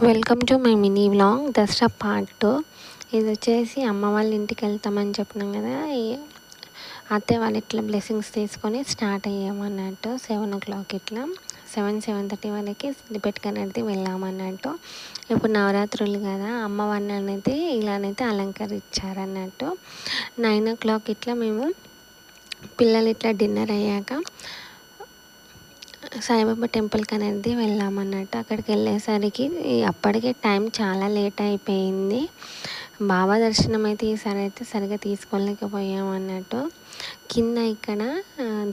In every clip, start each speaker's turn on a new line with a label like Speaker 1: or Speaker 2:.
Speaker 1: Welcome to my mini vlog Dasara part 2. ఇది వచ్చేసి అమ్మ వాళ్ళ ఇంటికి వెళ్తామని చెప్పినాం కదా. అత్తయ్య వాళ్ళు ఇట్లా బ్లెస్సింగ్స్ తీసుకొని స్టార్ట్ అయ్యామన్నట్టు 7 o'clock ఇట్లా 7:30 వరకు సిద్దిపేటకి అనేది వెళ్ళామన్నట్టు. ఇప్పుడు నవరాత్రులు కదా, అమ్మవారిని అనేది ఇలానైతే అలంకరించారన్నట్టు. 9 o'clock ఇట్లా మేము పిల్లలు ఇట్లా డిన్నర్ అయ్యాక సాయిబాబా టెంపుల్కి అనేది వెళ్ళామన్నట్టు. అక్కడికి వెళ్ళేసరికి అప్పటికే టైం చాలా లేట్ అయిపోయింది. బాబా దర్శనం అయితే ఈసారి అయితే సరిగా తీసుకోలేకపోయామన్నట్టు. కింద ఇక్కడ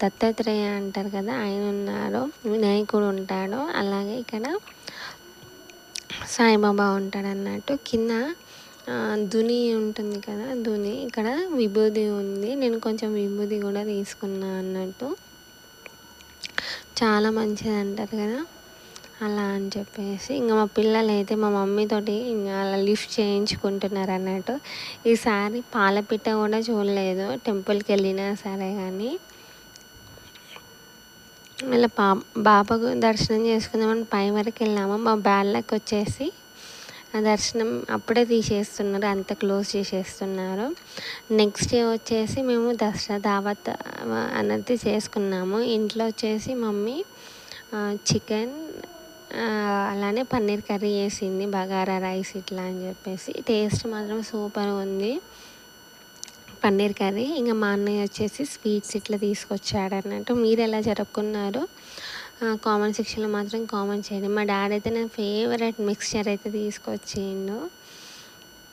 Speaker 1: దత్తాత్రేయ అంటారు కదా, ఆయన ఉన్నారు, వినాయకుడు ఉంటాడు, అలాగే ఇక్కడ సాయిబాబా ఉంటాడు అన్నట్టు. కింద దుని ఉంటుంది కదా, దుని ఇక్కడ విభూది ఉంది. నేను కొంచెం విభూది కూడా తీసుకున్నా అన్నట్టు. చాలా మంచిది అంటారు కదా, అలా అని చెప్పేసి ఇంకా మా పిల్లలు అయితే మా మమ్మీతోటి ఇంకా అలా లిఫ్ట్ చేయించుకుంటున్నారు అన్నట్టు. ఈసారి పాలపిట్ట కూడా చూడలేదు టెంపుల్కి వెళ్ళినా సరే. కానీ మళ్ళీ బాబాకు దర్శనం చేసుకుందామని పై వరకు వెళ్ళాము. మా బ్యాళ్ళకి వచ్చేసి ఆ దర్శనం అప్పుడే తీసేస్తున్నారు, అంత క్లోజ్ చేసేస్తున్నారు. నెక్స్ట్ డే వచ్చేసి మేము దసరా దావత్ అనేది చేసుకున్నాము. ఇంట్లో వచ్చేసి మమ్మీ చికెన్ అలానే పన్నీర్ కర్రీ చేసింది, బగారా రైస్ ఇట్లా అని చెప్పేసి. టేస్ట్ మాత్రం సూపర్ ఉంది పన్నీర్ కర్రీ. ఇంకా మా అన్నయ్య వచ్చేసి స్వీట్స్ ఇట్లా తీసుకొచ్చాడు అన్నట్టు. మీరు ఎలా జరుపుకున్నారు కామెంట్ సెక్షన్లో మాత్రం కామెంట్ చేయండి. మా డాడీ అయితే నా ఫేవరెట్ మిక్స్చర్ అయితే తీసుకొచ్చిండు.